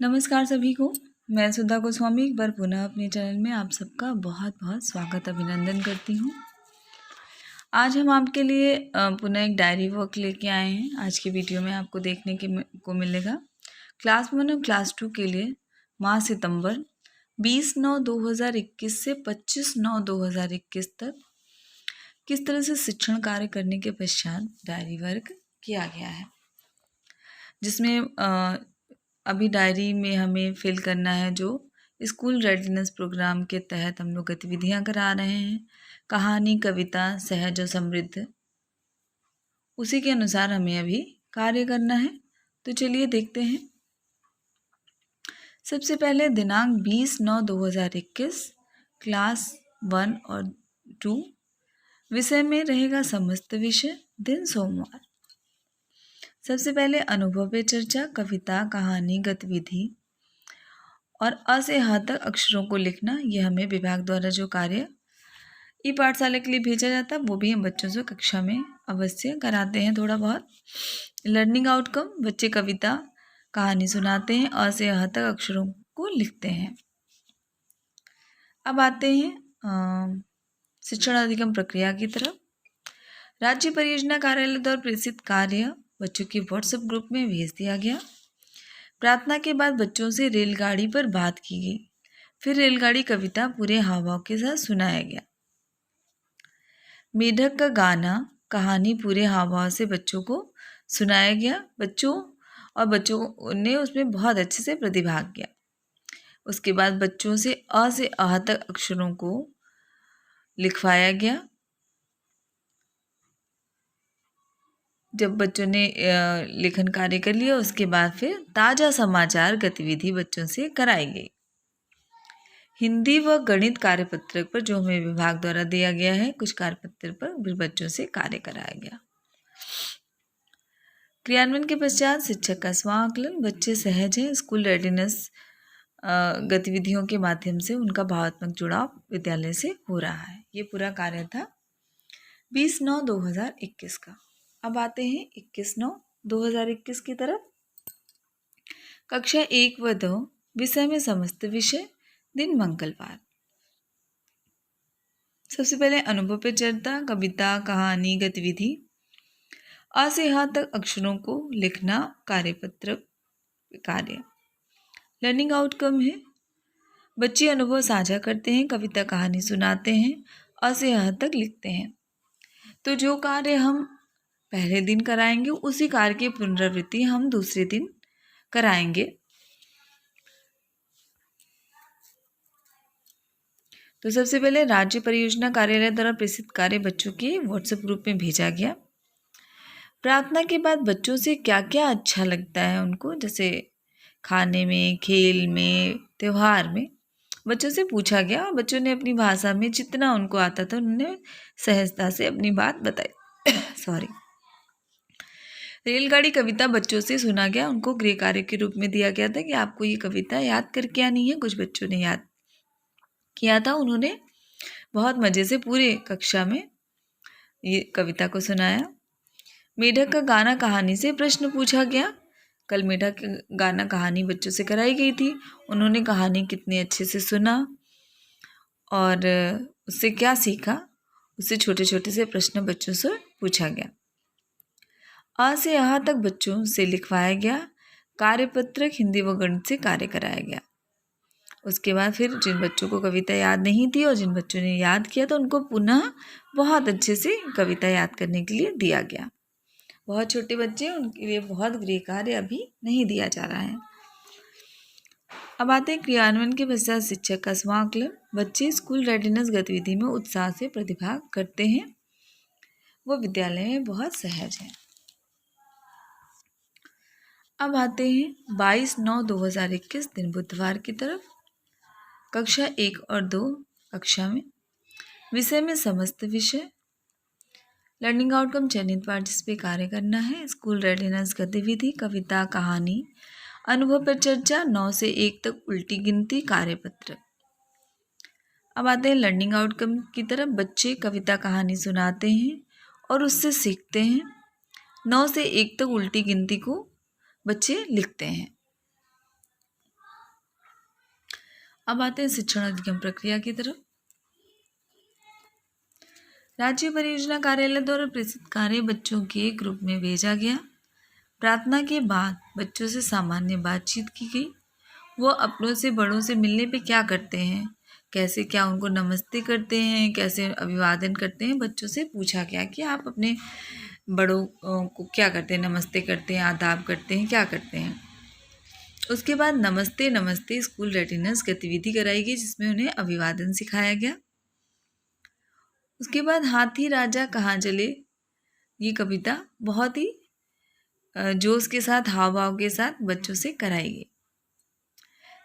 नमस्कार सभी को। मैं सुधा गोस्वामी एक बार पुनः अपने चैनल में आप सबका बहुत बहुत स्वागत अभिनंदन करती हूँ। आज हम आपके लिए पुनः एक डायरी वर्क लेके आए हैं। आज की वीडियो में आपको देखने को मिलेगा क्लास 1 और क्लास 2 के लिए माह सितंबर 20/9/2021 से 25/9/2021 तक किस तरह से शिक्षण कार्य करने के पश्चात डायरी वर्क किया गया है, जिसमें अभी डायरी में हमें फिल करना है जो स्कूल रेडीनेस प्रोग्राम के तहत हम लोग गतिविधियां करा रहे हैं। कहानी, कविता, सहज और समृद्ध, उसी के अनुसार हमें अभी कार्य करना है। तो चलिए देखते हैं। सबसे पहले दिनांक 20/9/2021 क्लास 1 और 2 विषय में रहेगा समस्त विषय, दिन सोमवार। सबसे पहले अनुभव पे चर्चा, कविता, कहानी, गतिविधि और अ से ह तक अक्षरों को लिखना। यह हमें विभाग द्वारा जो कार्य ई पाठशाला के लिए भेजा जाता है वो भी हम बच्चों से कक्षा में अवश्य कराते हैं थोड़ा बहुत। लर्निंग आउटकम, बच्चे कविता, कहानी सुनाते हैं, अ से ह तक अक्षरों को लिखते हैं। अब आते हैं शिक्षण अधिगम प्रक्रिया की तरफ। राज्य परियोजना कार्यालय द्वारा प्रेषित कार्य बच्चों के व्हाट्सएप ग्रुप में भेज दिया गया। प्रार्थना के बाद बच्चों से रेलगाड़ी पर बात की गई। फिर रेलगाड़ी कविता पूरे हाव भाव के साथ सुनाया गया। मेढक का गाना, कहानी पूरे हाव भाव से बच्चों को सुनाया गया। बच्चों ने उसमें बहुत अच्छे से प्रतिभाग किया। उसके बाद बच्चों से अ से अह तक अक्षरों को लिखवाया गया। जब बच्चों ने लेखन कार्य कर लिया, उसके बाद फिर ताज़ा समाचार गतिविधि बच्चों से कराई गई। हिंदी व गणित कार्यपत्रक पर जो हमें विभाग द्वारा दिया गया है, कुछ कार्यपत्र पर भी बच्चों से कार्य कराया गया। क्रियान्वयन के पश्चात शिक्षक का स्वांकलन। बच्चे सहज हैं। स्कूल रेडीनेस गतिविधियों के माध्यम से उनका भावात्मक जुड़ाव विद्यालय से हो रहा है। ये पूरा कार्य था 20/9/2021 का। अब आते हैं 21/9/2021 की तरफ। कक्षा 1 व 2 विषय में समस्त विषय, दिन मंगलवार। सबसे पहले अनुभव पे चर्चा, कविता, कहानी, गतिविधि, अ से ह तक अक्षरों को लिखना, कार्यपत्र कार्य। लर्निंग आउटकम है बच्चे अनुभव साझा करते हैं, कविता, कहानी सुनाते हैं, अ से ह तक लिखते हैं। तो जो कार्य हम पहले दिन कराएंगे उसी कार्य की पुनरावृत्ति हम दूसरे दिन कराएंगे। तो सबसे पहले राज्य परियोजना कार्यालय द्वारा प्रेषित कार्य बच्चों के व्हाट्सएप ग्रुप में भेजा गया। प्रार्थना के बाद बच्चों से क्या क्या अच्छा लगता है उनको, जैसे खाने में, खेल में, त्यौहार में, बच्चों से पूछा गया और बच्चों ने अपनी भाषा में जितना उनको आता था उन्होंने सहजता से अपनी बात बताई। सॉरी। रेलगाड़ी कविता बच्चों से सुना गया। उनको गृह कार्य के रूप में दिया गया था कि आपको ये कविता याद करके आनी है। कुछ बच्चों ने याद किया था। उन्होंने बहुत मज़े से पूरे कक्षा में ये कविता को सुनाया। मेढक का गाना, कहानी से प्रश्न पूछा गया। कल मेढक का गाना कहानी बच्चों से कराई गई थी। उन्होंने कहानी कितने अच्छे से सुना और उससे क्या सीखा, उससे छोटे छोटे से प्रश्न बच्चों से पूछा गया। अ से यहाँ तक बच्चों से लिखवाया गया। कार्यपत्रक हिंदी व गणित से कार्य कराया गया। उसके बाद फिर जिन बच्चों को कविता याद नहीं थी और जिन बच्चों ने याद किया तो उनको पुनः बहुत अच्छे से कविता याद करने के लिए दिया गया। बहुत छोटे बच्चे, उनके लिए बहुत गृह कार्य अभी नहीं दिया जा रहा है। अब आते हैं क्रियान्वयन के पश्चात शिक्षक का स्वांकलन। बच्चे स्कूल रेडीनेस गतिविधि में उत्साह से प्रतिभाग करते हैं। वो विद्यालय में बहुत सहज है। अब आते हैं 22/9/2021 दिन बुधवार की तरफ। कक्षा 1 और 2 कक्षा में विषय में समस्त विषय। लर्निंग आउटकम चयनित पाठ जिस पे कार्य करना है। स्कूल रेडीनेस गतिविधि, कविता, कहानी, अनुभव पर चर्चा, 9 से 1 तक उल्टी गिनती, कार्यपत्र। अब आते हैं लर्निंग आउटकम की तरफ। बच्चे कविता, कहानी सुनाते हैं और उससे सीखते हैं। 9 से 1 तक उल्टी गिनती को बच्चे लिखते हैं। अब आते हैं शिक्षण अधिगम प्रक्रिया की तरफ। राज्य परियोजना कार्यालय द्वारा प्रेषित कार्य बच्चों के ग्रुप में भेजा गया। प्रार्थना के बाद बच्चों से सामान्य बातचीत की गई। वो अपनों से बड़ों से मिलने पे क्या करते हैं, कैसे क्या उनको नमस्ते करते हैं, कैसे अभिवादन करते हैं, बच्चों से पूछा गया कि आप अपने बड़ों को क्या करते हैं, नमस्ते करते हैं, आदाब करते हैं, क्या करते हैं। उसके बाद नमस्ते नमस्ते स्कूल रेडिनेस गतिविधि कराई गई, जिसमें उन्हें अभिवादन सिखाया गया। उसके बाद हाथी राजा कहाँ चले, ये कविता बहुत ही जोश के साथ, हाव भाव के साथ बच्चों से कराई गई।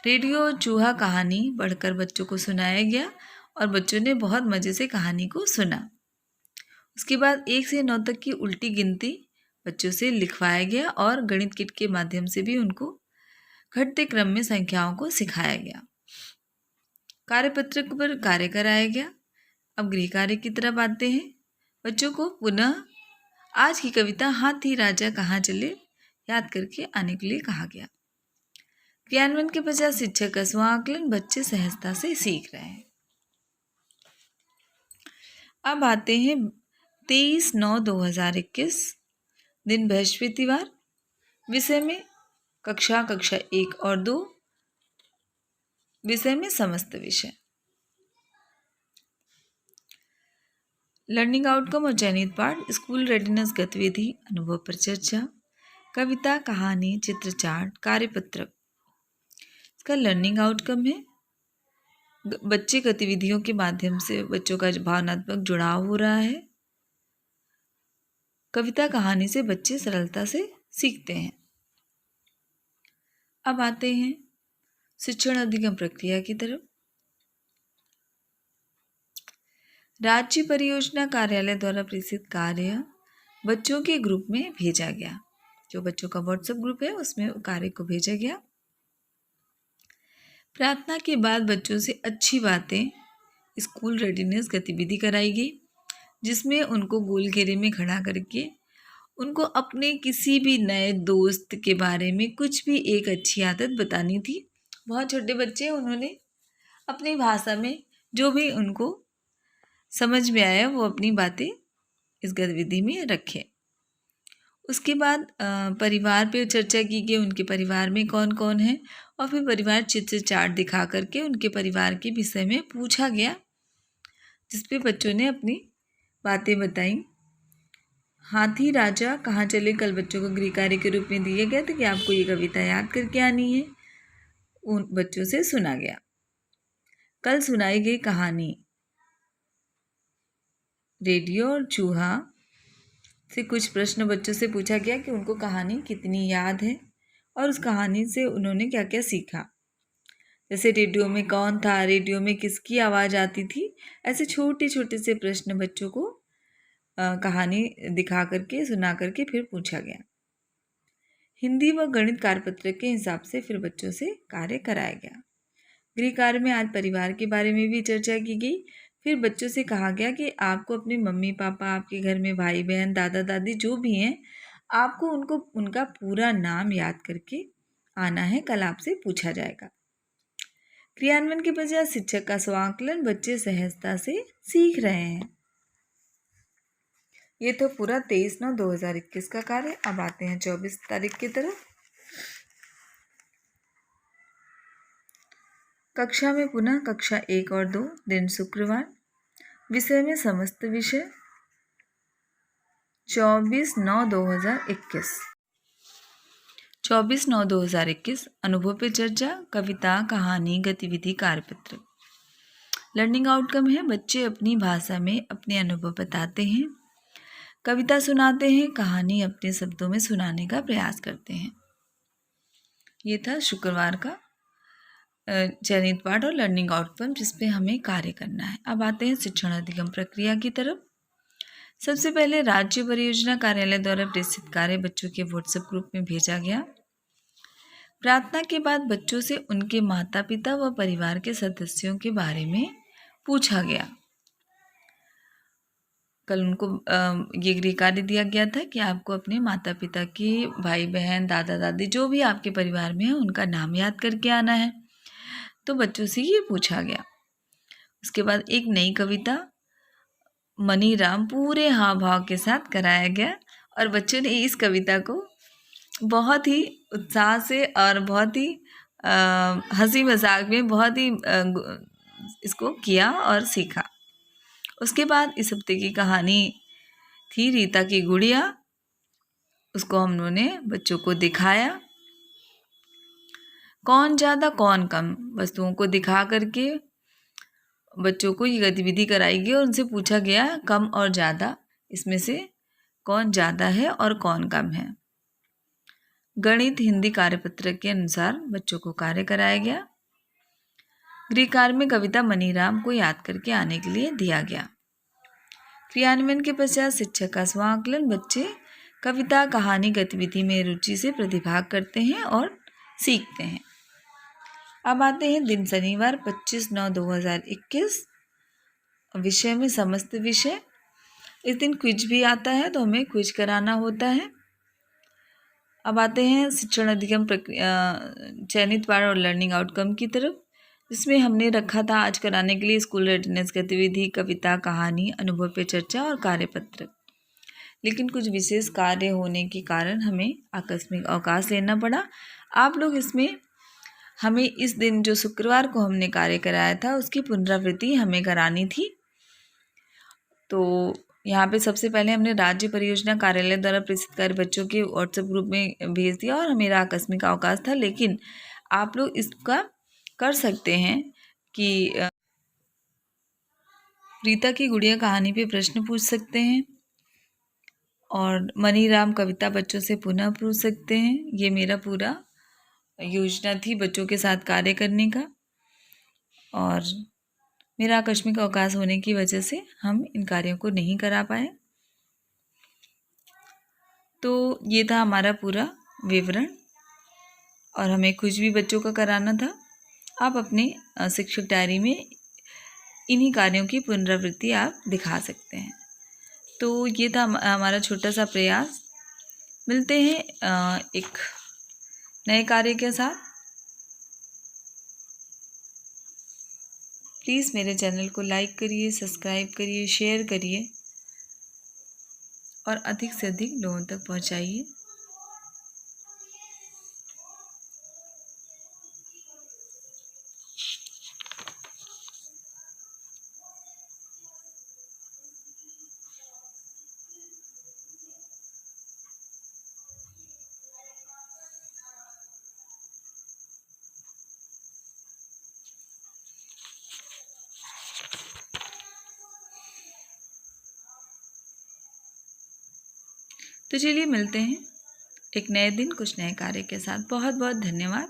रेडियो चूहा कहानी पढ़कर बच्चों को सुनाया गया और बच्चों ने बहुत मज़े से कहानी को सुना। उसके बाद 1 से 9 तक की उल्टी गिनती बच्चों से लिखवाया गया और गणित किट के माध्यम से भी उनको घटते क्रम में संख्याओं को सिखाया गया। कार्यपत्रक पर कार्य कराया गया। अब गृह कार्य की तरफ आते हैं। बच्चों को पुनः आज की कविता हाथी राजा कहाँ चले याद करके आने के लिए कहा गया। क्रियान्वयन के पश्चात शिक्षक का स्व आकलन बच्चे सहजता से सीख रहे हैं। अब आते हैं 23/9/2021 दिन बृहस्पतिवार। विषय में कक्षा 1 और 2, विषय में समस्त विषय। लर्निंग आउटकम और चयनित पाठ, स्कूल रेडिनेस गतिविधि, अनुभव पर चर्चा, कविता, कहानी, चित्र चार्ट, कार्यपत्रक। इसका लर्निंग आउटकम है बच्चे गतिविधियों के माध्यम से बच्चों का भावनात्मक जुड़ाव हो रहा है। कविता कहानी से बच्चे सरलता से सीखते हैं। अब आते हैं शिक्षण अधिगम प्रक्रिया की तरफ। राज्य परियोजना कार्यालय द्वारा प्रेषित कार्य बच्चों के ग्रुप में भेजा गया। जो बच्चों का व्हाट्सएप ग्रुप है उसमें कार्य को भेजा गया। प्रार्थना के बाद बच्चों से अच्छी बातें स्कूल रेडिनेस गतिविधि कराई गई, जिसमें उनको गोल घेरे में खड़ा करके उनको अपने किसी भी नए दोस्त के बारे में कुछ भी एक अच्छी आदत बतानी थी। बहुत छोटे बच्चे, उन्होंने अपनी भाषा में जो भी उनको समझ में आया वो अपनी बातें इस गतिविधि में रखें। उसके बाद परिवार पे चर्चा की गई, उनके परिवार में कौन कौन है, और फिर परिवार चित्र चार्ट दिखा करके उनके परिवार के विषय में पूछा गया, जिस पे बच्चों ने अपनी बातें बताई। हाथी राजा कहाँ चले कल बच्चों को गृह कार्य के रूप में दिया गया था कि आपको ये कविता याद करके आनी है, उन बच्चों से सुना गया। कल सुनाई गई कहानी रेडियो और चूहा से कुछ प्रश्न बच्चों से पूछा गया कि उनको कहानी कितनी याद है और उस कहानी से उन्होंने क्या क्या सीखा। जैसे रेडियो में कौन था, रेडियो में किसकी आवाज़ आती थी, ऐसे छोटे छोटे से प्रश्न बच्चों को कहानी दिखा करके सुना करके फिर पूछा गया। हिंदी व गणित कार्यपत्रक के हिसाब से फिर बच्चों से कार्य कराया गया। गृह कार्य में आज परिवार के बारे में भी चर्चा की गई। फिर बच्चों से कहा गया कि आपको अपने मम्मी पापा, आपके घर में भाई बहन, दादा दादी जो भी हैं, आपको उनको उनका पूरा नाम याद करके आना है, कल आपसे पूछा जाएगा। क्रियान्वयन के बजाय शिक्षक का स्वांकलन बच्चे सहजता से सीख रहे हैं। ये तो पूरा 23/9/2021 का कार्य। अब आते हैं 24 तारीख की तरफ। कक्षा में पुनः कक्षा 1 और 2 दिन शुक्रवार। विषय में समस्त विषय। 24/9/2021 24/9/2021 अनुभव पे चर्चा, कविता, कहानी, गतिविधि, कार्यपत्र। लर्निंग आउटकम है बच्चे अपनी भाषा में अपने अनुभव बताते हैं, कविता सुनाते हैं, कहानी अपने शब्दों में सुनाने का प्रयास करते हैं। ये था शुक्रवार का चयनित पाठ और लर्निंग आउटकम, जिस पे हमें कार्य करना है। अब आते हैं शिक्षण अधिगम प्रक्रिया की तरफ। सबसे पहले राज्य परियोजना कार्यालय द्वारा प्रेषित कार्य बच्चों के व्हाट्सएप ग्रुप में भेजा गया। प्रार्थना के बाद बच्चों से उनके माता पिता व परिवार के सदस्यों के बारे में पूछा गया। कल उनको ये गृह कार्य दिया गया था कि आपको अपने माता पिता की, भाई बहन, दादा दादी जो भी आपके परिवार में है उनका नाम याद करके आना है। तो बच्चों से ये पूछा गया। उसके बाद एक नई कविता मनीराम पूरे हाव भाव के साथ कराया गया और बच्चों ने इस कविता को बहुत ही उत्साह से और बहुत ही हंसी मजाक में बहुत ही इसको किया और सीखा। उसके बाद इस हफ्ते की कहानी थी रीता की गुड़िया। उसको हम लोगों ने बच्चों को दिखाया, कौन ज़्यादा कौन कम वस्तुओं को दिखा करके बच्चों को ये गतिविधि कराई गई और उनसे पूछा गया कम और ज़्यादा इसमें से कौन ज़्यादा है और कौन कम है। गणित हिंदी कार्यपत्रक के अनुसार बच्चों को कार्य कराया गया। गृह कार्य में कविता मनीराम को याद करके आने के लिए दिया गया। क्रियान्वयन के पश्चात शिक्षक का स्वांकलन। बच्चे कविता कहानी गतिविधि में रुचि से प्रतिभाग करते हैं और सीखते हैं। अब आते हैं दिन शनिवार 25/9/2021। विषय में समस्त विषय। इस दिन क्विज भी आता है तो हमें क्विज कराना होता है। अब आते हैं शिक्षण अधिगम प्रक्रिया चयनित पाठ और लर्निंग आउटकम की तरफ, जिसमें हमने रखा था आज कराने के लिए स्कूल रेडनेस गतिविधि, कविता कहानी, अनुभव पे चर्चा और कार्यपत्र। लेकिन कुछ विशेष कार्य होने के कारण हमें आकस्मिक अवकाश लेना पड़ा। आप लोग इसमें हमें इस दिन जो शुक्रवार को हमने कार्य कराया था उसकी पुनरावृत्ति हमें करानी थी। तो यहाँ पे सबसे पहले हमने राज्य परियोजना कार्यालय द्वारा प्रेषित कार्य बच्चों के व्हाट्सएप ग्रुप में भेज दिया और मेरा आकस्मिक अवकाश था। लेकिन आप लोग इसका कर सकते हैं कि रीता की गुड़िया कहानी पे प्रश्न पूछ सकते हैं और मनीराम कविता बच्चों से पुनः पूछ सकते हैं। ये मेरा पूरा योजना थी बच्चों के साथ कार्य करने का और मेरा आकस्मिक अवकाश होने की वजह से हम इन कार्यों को नहीं करा पाए। तो ये था हमारा पूरा विवरण और हमें कुछ भी बच्चों का कराना था। आप अपने शिक्षक डायरी में इन्हीं कार्यों की पुनरावृत्ति आप दिखा सकते हैं। तो ये था हमारा छोटा सा प्रयास। मिलते हैं एक नए कार्य के साथ। प्लीज़ मेरे चैनल को लाइक करिए, सब्सक्राइब करिए, शेयर करिए और अधिक से अधिक लोगों तक पहुंचाइए। तो चलिए मिलते हैं एक नए दिन कुछ नए कार्य के साथ। बहुत बहुत धन्यवाद।